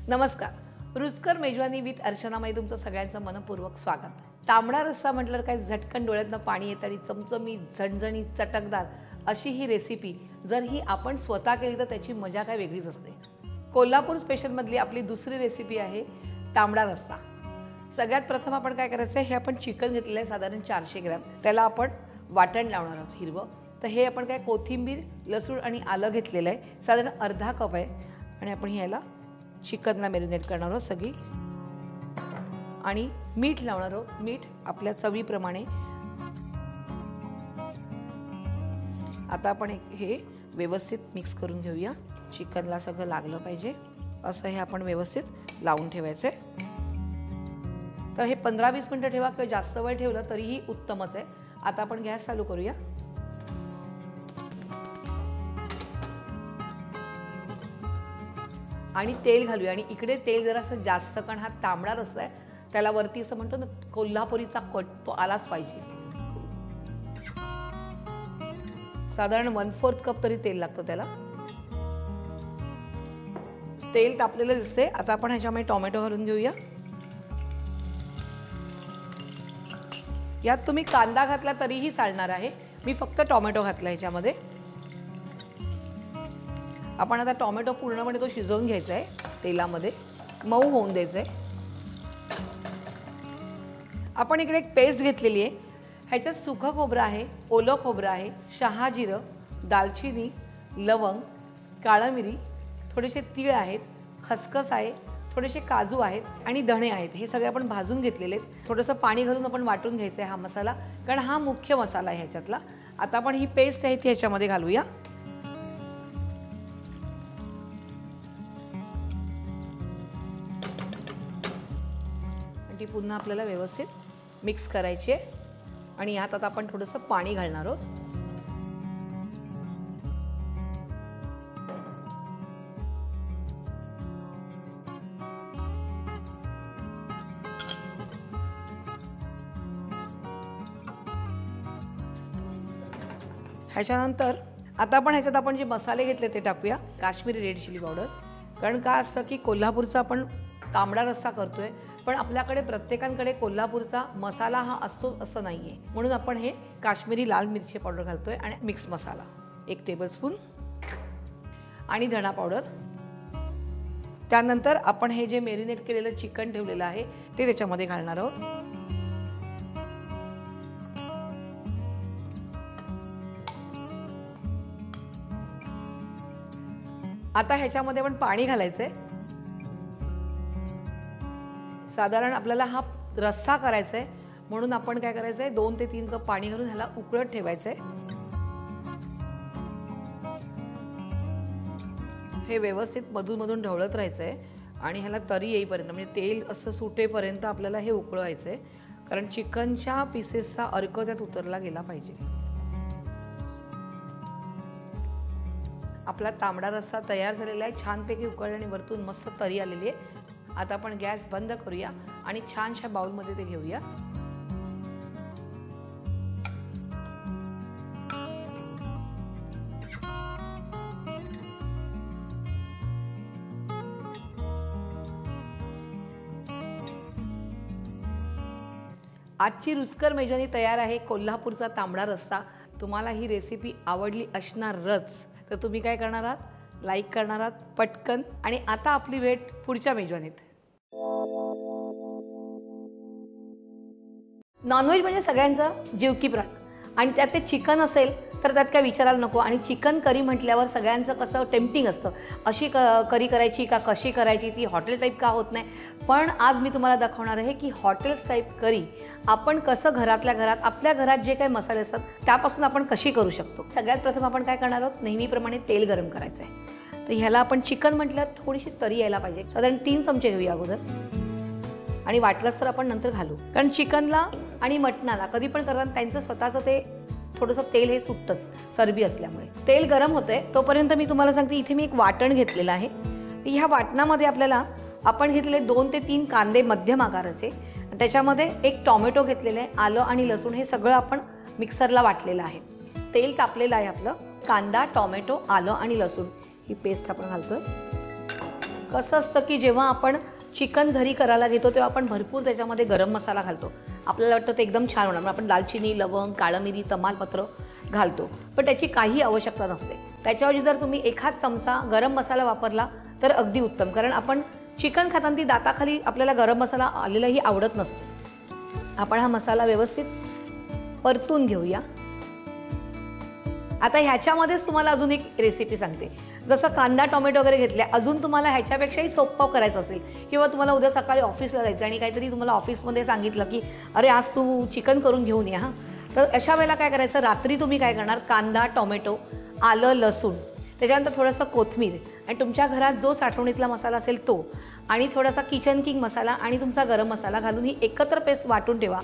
नमस्कार, रुचकर मेजवानी विथ अर्चनामध्ये तुमचं सगळ्यांचं मनपूर्वक स्वागत। तांबडा रस्सा म्हटलं काय झटकन डोळ्यातनं पाणी येतं आणि चमचमीत झणझणीत चटकदार अशी ही रेसिपी जर ही आपण स्वतः केली तर त्याची मजा काय वेगळीच असते। कोल्हापूर स्पेशल मधली आपली दुसरी रेसिपी आहे तांबडा रस्सा। सगळ्यात प्रथम आपण काय करायचं आहे, हे आपण चिकन घेतलेलं आहे साधारण 400 ग्रॅम, त्याला आपण वाटण लावणार आहोत हिरवं। तर हे आपण काय कोथिंबीर, लसूण आणि आलं घेतलेलं आहे, साधारण अर्धा कप आहे आणि आपण ह्याला चिकनला मॅरिनेट करणार आहोत सगळी आणि मीठ लावणार आहोत, मीठ आपल्या चवीप्रमाणे। आता आपण हे व्यवस्थित मिक्स करून घेऊया, चिकनला सगळं लागलं पाहिजे असं हे आपण व्यवस्थित लावून ठेवायचं। तर हे 15-20 मिनिटं ठेवा किंवा जास्त वेळ ठेवलं तरीही उत्तमच आहे। आता आपण गॅस चालू करूया आणि तेल घालूया आणि इकडे तेल जरासं जास्त, कारण हा तांबडा रस्सा आहे त्याला वरती असं म्हणतो ना कोल्हापुरीचा कट तो आलाच पाहिजे। साधारण 1/4 कप तरी तेल लागतं त्याला। तेल तापलेलं दिसते। आता आपण ह्याच्यामध्ये टोमॅटो घालून घेऊया। यात तुम्ही कांदा घातला तरीही चालणार आहे, मी फक्त टोमॅटो घातला ह्याच्यामध्ये। आपण आता टोमॅटो पूर्णपणे तो शिजवून घ्यायचा आहे, तेलामध्ये मऊ होऊन द्यायचं आहे। आपण इकडे एक पेस्ट घेतलेली आहे, ह्याच्यात सुकं खोबरं आहे, ओलं खोबरं आहे, शहाजिरं, दालचिनी, लवंग, काळा मिरी, थोडेसे तीळ आहेत, खसखस आहे, थोडेसे काजू आहेत आणि धणे आहेत। हे सगळे आपण भाजून घेतलेले आहेत। थोडंसं पाणी घालून आपण वाटून घ्यायचं आहे हा मसाला, कारण हा मुख्य मसाला आहे ह्याच्यातला। आता आपण ही पेस्ट आहे ती ह्याच्यामध्ये घालूया। ती पुन्हा आपल्याला व्यवस्थित मिक्स करायची आहे आणि यात आता आपण थोडंसं पाणी घालणार आहोत। ह्याच्यानंतर आता आपण ह्याच्यात आपण जे मसाले घेतले ते टाकूया। काश्मीरी रेड चिली पावडर, कारण काय असतं की कोल्हापूरचा आपण तांबडा रस्सा करतोय पण आपल्याकडे प्रत्येकाकडे कोल्हापूरचा मसाला हा असतो असं नाहीये, म्हणून आपण हे काश्मीरी लाल मिरची पावडर घालतोय आणि मिक्स मसाला 1 टेबलस्पून आणि धणा पावडर। त्यानंतर आपण हे जे मॅरिनेट केलेलं चिकन ठेवलेलं आहे ते त्याच्यामध्ये घालणार आहोत। आता ह्याच्यामध्ये आपण पाणी घालायचंय। साधारण आपल्याला हा रस्सा करायचा आहे म्हणून आपण काय करायचं आहे, 2 ते 3 कप पाणी घालून ह्याला उकळत ठेवायचं आहे। हे व्यवस्थित मधून मधून ढवळत राहायचं आहे आणि ह्याला तरी येईपर्यंत, म्हणजे तेल असं सुटेपर्यंत आपल्याला हे उकळवायचं आहे, कारण चिकनच्या पीसेसचा अर्क त्यात उतरला गेला पाहिजे। आपला तांबडा रस्सा तयार झालेला आहे, छानपैकी उकळला आणि वरतून मस्त तरी आलेली आहे। आता आपण गॅस बंद करूया आणि छानशा बाउलमध्ये ते घेऊया। आजची रुचकर मेजवानी तयार आहे, कोल्हापूरचा तांबडा रस्सा। तुम्हाला ही रेसिपी आवडली असणारच, तर तुम्ही काय करणार आहात, लाईक करणार आहात पटकन। आणि आता आपली भेट पुढच्या मेजवानीत। नॉनव्हेज म्हणजे सगळ्यांचा जीव की प्राण आणि त्यात ते चिकन असेल तर त्यात काय विचारायला नको। आणि चिकन करी म्हटल्यावर सगळ्यांचं कसं टेम्पटिंग असतं, अशी करी करायची का कशी करायची, ती हॉटेल टाईप का होत नाही। पण आज मी तुम्हाला दाखवणार आहे की हॉटेल्स टाईप करी आपण कसं घरातल्या घरात, आपल्या घरात जे काही मसाले असतात त्यापासून आपण कशी करू शकतो। सगळ्यात प्रथम आपण काय करणार आहोत, नेहमीप्रमाणे तेल गरम करायचं आहे। तर ह्याला आपण चिकन म्हटल्यावर थोडीशी तरी यायला पाहिजे, साधारण 3 चमचे घेऊया अगोदर आणि वाटलंच तर आपण नंतर घालू, कारण चिकनला आणि मटणाला कधी पण करताना त्यांचं स्वतःचं ते थोडंसं तेल हे सुटतंच चरबी असल्यामुळे। तेल गरम होतंय तोपर्यंत मी तुम्हाला सांगते, इथे मी एक वाटण घेतलेलं आहे। ह्या वाटणामध्ये आपल्याला आपण घेतलेले 2 ते 3 कांदे मध्यम आकाराचे, त्याच्यामध्ये 1 टोमॅटो घेतलेले आहे, आलं आणि लसूण हे सगळं आपण मिक्सरला वाटलेलं आहे। तेल तापलेलं आहे आपलं, कांदा, टोमॅटो, आलं आणि लसूण ही पेस्ट आपण घालतोय। कसं असतं की जेव्हा आपण चिकन घरी करायला घेतो तेव्हा आपण भरपूर त्याच्यामध्ये गरम मसाला घालतो. आपल्याला वाटतं ते एकदम छान होणार, आपण दालचिनी, लवंग, काळं मिरी, तमालपत्र घालतो, पण त्याची काही आवश्यकता नसते. त्याच्याऐवजी जर तुम्ही एखाद चमचा गरम मसाला वापरला तर अगदी उत्तम, कारण आपण चिकन खाताना ती दाताखाली आपल्याला गरम मसाला आलेलाही आवडत नसतो. आपण हा मसाला व्यवस्थित परतून घेऊया. आता ह्याच्यामध्येच तुम्हाला अजून एक रेसिपी सांगते. जसं कांदा टोमॅटो वगैरे घेतल्या, अजून तुम्हाला ह्याच्यापेक्षाही सोपं करायचं असेल किंवा तुम्हाला उद्या सकाळी ऑफिसला जायचं आणि काहीतरी तुम्हाला ऑफिसमध्ये सांगितलं की अरे आज तू चिकन करून घेऊन ये हां, तर अशा वेळेला काय करायचं, रात्री तुम्ही काय करणार, कांदा टोमॅटो, आलं लसूण, त्याच्यानंतर थोडंसं कोथिंबीर आणि तुमच्या घरात जो साठवणीतला मसाला असेल तो आणि थोडासा किचन किंग मसाला आणि तुमचा गरम मसाला घालून ही एकत्र पेस्ट वाटून ठेवा.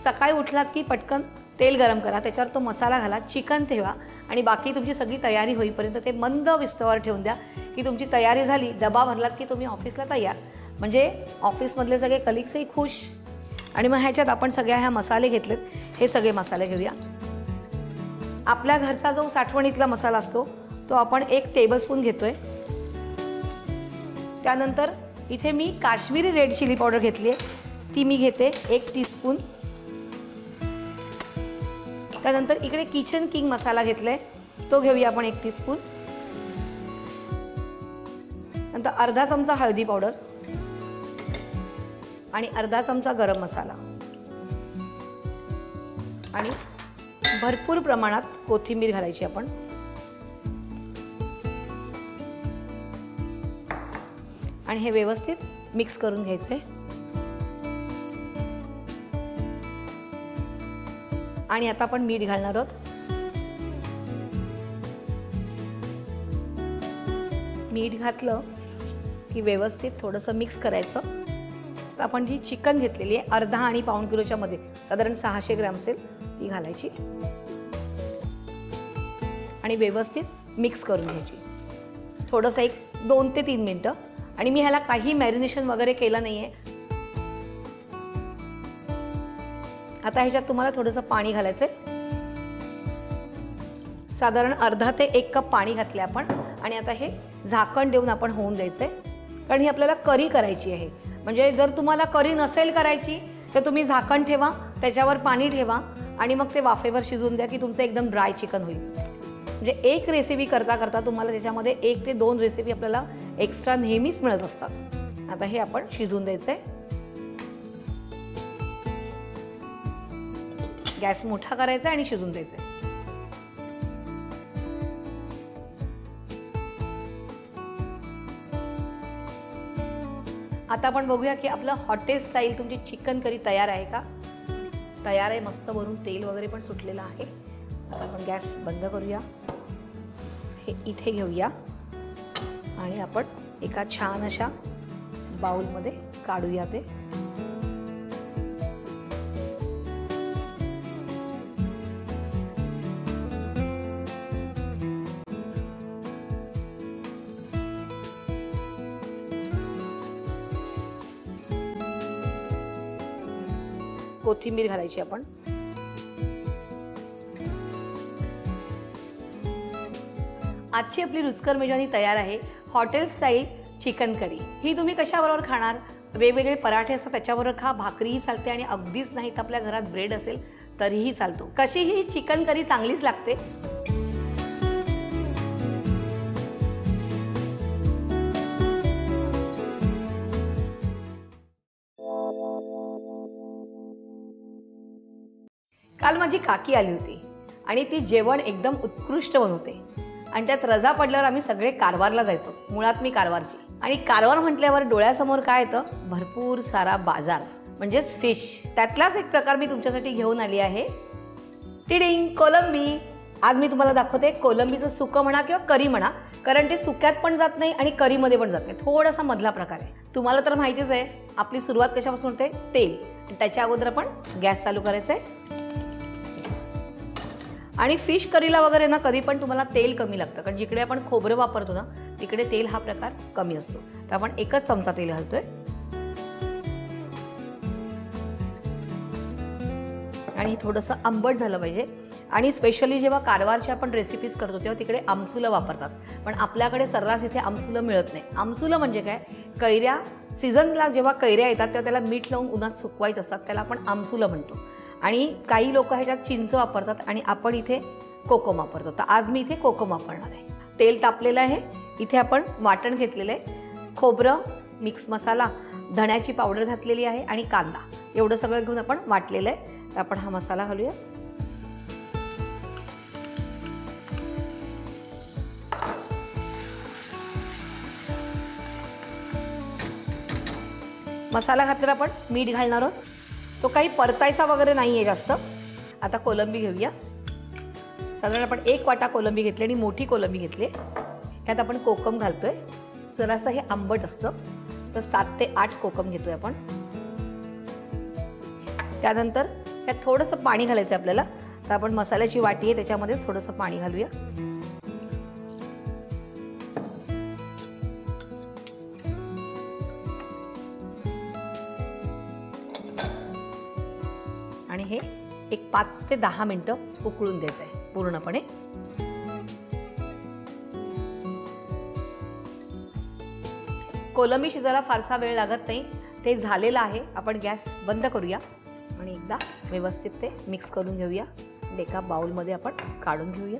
सकाळी उठलात की पटकन तेल गरम करा, त्याच्यावर तो मसाला घाला, चिकन ठेवा आणि बाकी तुमची सगळी तयारी होईपर्यंत ते मंद विस्तवावर ठेवून द्या की तुमची तयारी झाली. डबा भरलात की तुम्ही ऑफिसला तयार, म्हणजे ऑफिसमधले सगळे कलिग्सही खुश. आणि मग ह्याच्यात आपण सगळ्या ह्या मसाले घेतलेत, हे सगळे मसाले घेऊया. आपल्या घरचा जो साठवणीतला मसाला असतो तो आपण 1 टेबलस्पून घेतोय. त्यानंतर इथे मी काश्मीरी रेड चिली पावडर घेतली आहे, ती मी घेते 1 टीस्पून. त्यानंतर इकडे किचन किंग मसाला घेतलाय, तो घेऊया आपण 1 टीस्पून. नंतर अर्धा चमचा हळदी पावडर आणि अर्धा चमचा गरम मसाला आणि भरपूर प्रमाणात कोथिंबीर घालायची आपण. आणि हे व्यवस्थित मिक्स करून घ्यायचंय. आणि आता आपण मीठ घालणार आहोत. मीठ घातलं की व्यवस्थित थोडंसं मिक्स करायचं. आपण जी चिकन घेतलेली आहे अर्धा आणि पाऊण किलोच्या मध्ये साधारण 600 ग्रॅम असेल, ती घालायची आणि व्यवस्थित मिक्स करून घ्यायची. थोडंसं 2 ते 3 मिनटं. आणि मी ह्याला काही मॅरिनेशन वगैरे केलं नाही आहे. आता ह्याच्यात तुम्हाला थोडंसं पाणी घालायचं आहे. साधारण अर्धा ते 1 कप पाणी घातले आपण आणि आता हे झाकण देऊन आपण होऊन द्यायचं आहे, कारण ही आपल्याला करी करायची आहे. म्हणजे जर तुम्हाला करी नसेल करायची तर तुम्ही झाकण ठेवा, त्याच्यावर पाणी ठेवा आणि मग ते वाफेवर शिजवून द्या की तुमचं एकदम ड्राय चिकन होईल. म्हणजे एक रेसिपी करता करता तुम्हाला त्याच्यामध्ये 1 ते 2 रेसिपी आपल्याला एक्स्ट्रा नेहमीच मिळत असतात. आता हे आपण शिजवून द्यायचं आहे. गॅस मोठा करायचा आणि शिजवून द्यायचं आहे. आता आपण बघूया की आपलं हॉटेल स्टाईल तुमची चिकन करी तयार आहे का. तयार आहे, मस्त वरून तेल वगैरे पण सुटलेलं आहे. आता आपण गॅस बंद करूया. हे इथे घेऊया आणि आपण एका छान अशा बाउलमध्ये काढूया ते. कोथिंबीर घालायची आपण. आजची आपली रुचकर मेजवानी तयार आहे, हॉटेल स्टाईल चिकन करी. ही तुम्ही कशाबरोबर खाणार, वेगवेगळे पराठे असतात त्याच्याबरोबर खा, भाकरीही चालते आणि अगदीच नाही तर आपल्या घरात ब्रेड असेल तरीही चालतो. कशी ही चिकन करी चांगलीच लागते. काल माझी काकी आली होती आणि ती जेवण एकदम उत्कृष्ट बनवते आणि त्यात रजा पडल्यावर आम्ही सगळे कारवारला जायचो. मुळात मी कारवारची. आणि कारवार म्हटल्यावर डोळ्यासमोर काय येतं, भरपूर सारा बाजार म्हणजेच फिश. त्यातलाच एक प्रकार मी तुमच्यासाठी घेऊन आली आहे. टिडिंग, कोलंबी. आज मी तुम्हाला दाखवते कोलंबीचं सुकं म्हणा किंवा करी म्हणा, कारण ते सुक्यात पण जात नाही आणि करीमध्ये पण जात नाही, थोडासा मधला प्रकार आहे. तुम्हाला तर माहितीच आहे आपली सुरुवात कशापासून होते, तेल. त्याच्या अगोदर आपण गॅस चालू करायचं आहे. आणि फिश करीला वगैरे ना कधी पण तुम्हाला तेल कमी लागतं, कारण जिकडे आपण खोबरं वापरतो ना तिकडे तेल हा प्रकार कमी असतो. तर आपण 1च चमचा तेल घालतोय आणि थोडंसं आंबट झालं पाहिजे. आणि स्पेशली जेव्हा कारवारची आपण रेसिपीज करतो तेव्हा तिकडे आमसुलं वापरतात, पण आपल्याकडे सर्रास इथे आमसुलं मिळत नाही. आमसुलं म्हणजे काय, कैऱ्या सीझनला जेव्हा कैऱ्या येतात तेव्हा त्याला मीठ लावून उन्हात सुकवायचे असतात, त्याला आपण आमसुलं म्हणतो. आणि काही लोक ह्याच्यात चिंच वापरतात आणि आपण इथे कोकम वापरतो. तर आज मी इथे कोकम वापरणार आहे. तेल तापलेलं आहे. इथे आपण वाटण घेतलेलं आहे. खोबरं, मिक्स मसाला, धण्याची पावडर घातलेली आहे आणि कांदा, एवढं सगळं घेऊन आपण वाटलेलं आहे. तर आपण हा मसाला घालूया. मसाला घातल्यावर आपण मीठ घालणार आहोत. तो काही परतायचा वगैरे नाही आहे जास्त. आता कोलंबी घेऊया. साधारण आपण 1 वाटा कोलंबी घेतली आणि मोठी कोलंबी घेतली. ह्यात आपण कोकम घालतोय. जरासं हे आंबट असतं तर 7 ते 8 कोकम घेतोय आपण. त्यानंतर ह्यात थोडंसं पाणी घालायचं आहे आपल्याला. तर आपण मसाल्याची वाटी आहे त्याच्यामध्ये थोडंसं पाणी घालूया. आणि हे एक 5 ते 10 मिनिटं उकळून द्यायचं आहे पूर्णपणे. कोलंबी शिजायला फारसा वेळ लागत नाही. ते झालेलं आहे. आपण गॅस बंद करूया आणि एकदा व्यवस्थित ते मिक्स करून घेऊया. एका बाउलमध्ये आपण काढून घेऊया.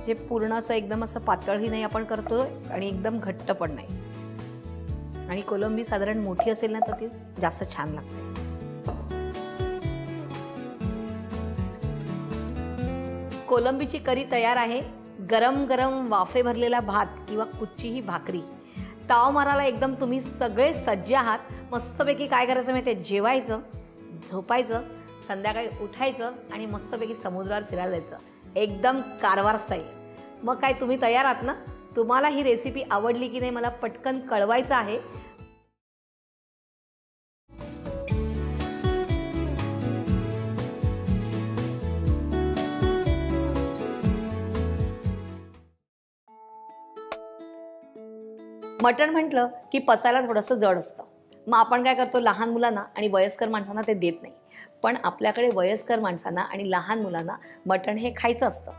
हे पूर्ण असं एकदम असं पातळही नाही आपण करतोय आणि एकदम घट्ट पण नाही. आणि कोलंबी साधारण मोठी असेल ना तर ती जास्त छान लागते. कोलंबीची करी तयार आहे. गरम गरम वाफे भरलेला भात किंवा कुच्ची ही भाकरी, ताव मारायला एकदम तुम्ही सगळे सज्ज आहात. मस्तपैकी काय करायचं माहिती आहे, जेवायचं, झोपायचं, संध्याकाळी उठायचं आणि मस्तपैकी समुद्रावर फिरायला जायचं. एकदम कारवार स्टाईल. मग काय तुम्ही तयार आहात ना? तुम्हाला ही रेसिपी आवडली की नाही मला पटकन कळवायचं आहे. मटण म्हटलं की पचायला थोडंसं जड असतं. मग आपण काय करतो, लहान मुलांना आणि वयस्कर माणसांना ते देत नाही. पण आपल्याकडे वयस्कर माणसांना आणि लहान मुलांना मटण हे खायचं असतं.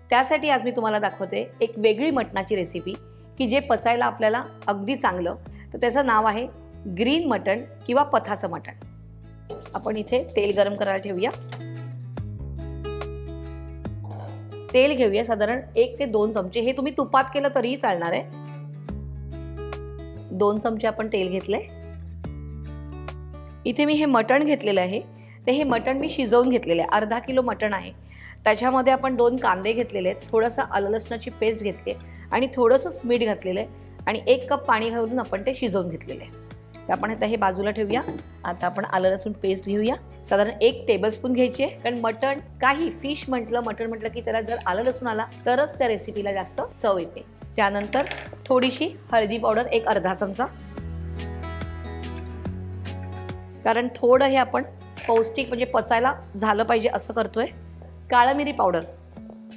त्यासाठी आज मी तुम्हाला दाखवते एक वेगळी मटणाची रेसिपी की जे पचायला आपल्याला अगदी चांगलं. तर त्याचं नाव आहे ग्रीन मटण किंवा पथाचं मटण. आपण इथे तेल गरम करायला ठेवूया. तेल घेऊया साधारण 1 ते 2 चमचे. हे तुम्ही तुपात केलं तरीही चालणार आहे. 2 चमचे आपण तेल घेतलंय. इथे मी हे मटण घेतलेलं आहे. ते हे मटण मी शिजवून घेतलेलं आहे. अर्धा किलो मटण आहे. त्याच्यामध्ये आपण 2 कांदे घेतलेले आहेत, थोडंसं आलं लसणाची पेस्ट घेतली आणि थोडंसं मीठ घातलेलं आहे आणि 1 कप पाणी घालून आपण ते शिजवून घेतलेले आहे. तर आपण आता हे बाजूला ठेवूया. आता आपण आलं लसूण पेस्ट घेऊया. साधारण 1 टेबलस्पून घ्यायची आहे. कारण मटण काही फिश म्हटलं, मटण म्हटलं की त्याला जर आलं लसूण आला तरच त्या रेसिपीला जास्त चव येते. त्यानंतर थोडीशी हळदी पावडर, एक अर्धा चमचा. कारण थोडं हे आपण पौष्टिक म्हणजे पचायला झालं पाहिजे असं करतोय. काळं मिरी पावडर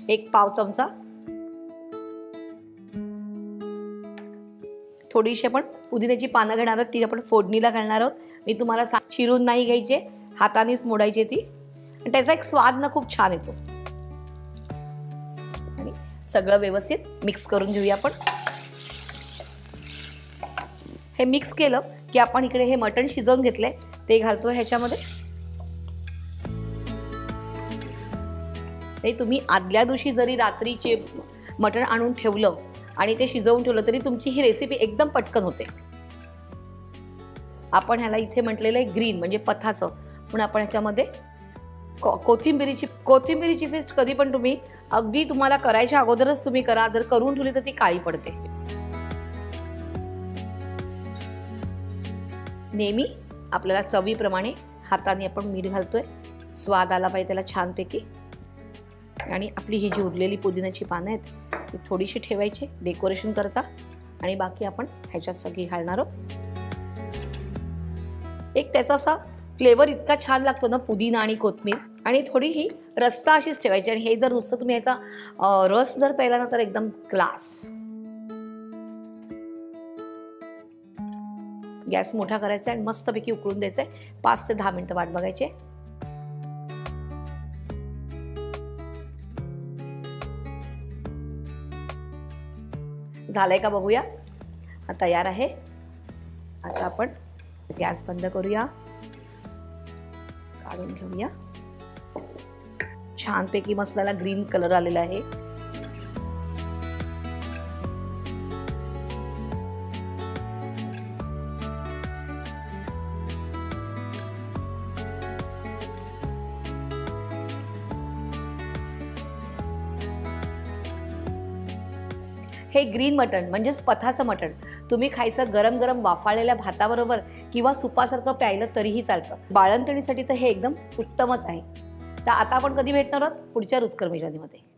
1 पाव चमचा. थोडीशी आपण पुदिन्याची पानं घेणार आहोत, ती आपण फोडणीला घालणार आहोत. मी तुम्हाला चिरून नाही घ्यायचे, हातानेच मोडायची ती. आणि त्याचा एक स्वाद ना खूप छान येतो. आणि सगळं व्यवस्थित मिक्स करून घेऊया आपण. हे मिक्स केलं की आपण इकडे हे मटण शिजवून घेतलंय ते घालतो ह्याच्यामध्ये. हे तुम्ही आदल्या दिवशी जरी रात्रीचे मटण आणून ठेवलं आणि ते शिजवून ठेवलं तरी तुमची ही रेसिपी एकदम पटकन होते. आपण ह्याला इथे म्हटलेलं आहे ग्रीन म्हणजे पथाचं. पण आपण ह्याच्यामध्ये कोथिंबिरीची पेस्ट कधी पण तुम्ही अगदी तुम्हाला करायच्या अगोदरच तुम्ही करा. जर करून ठेवली तर ती काळी पडते. नेहमी आपल्याला चवीप्रमाणे हाताने आपण मीठ घालतोय. स्वाद आला पाहिजे त्याला छानपैकी. आणि आपली ही जी उरलेली पुदिन्याची पानं आहेत ती थोडीशी ठेवायची डेकोरेशन करता आणि बाकी आपण ह्याच्यात सगळी घालणार आहोत. एक त्याचा असा फ्लेवर इतका छान लागतो ना पुदिना आणि कोथिंबीर. आणि थोडी ही रस्सा अशीच ठेवायची. आणि हे जर नुसतं तुम्ही याचा रस जर प्यायला ना तर एकदम क्लास. गॅस मोठा करायचा आणि मस्तपैकी उकळून द्यायचंय. 5 ते 10 मिनिटं वाट बघायची. झालंय का बघूया. हा तयार आहे. आता आपण गॅस बंद करूया, काढून घेऊया. छानपैकी मसाल्याला ग्रीन कलर आलेला आहे. हे ग्रीन मटण म्हणजेच पथाचं मटण तुम्ही खायचं गरम गरम वाफाळलेल्या भाताबरोबर किंवा सुपासारखं प्यायलं तरीही चालतं. बाळंतणीसाठी तर हे एकदम उत्तमच आहे. तर आता आपण कधी भेटणार आहोत पुढच्या रुचकर मेजवानीमध्ये.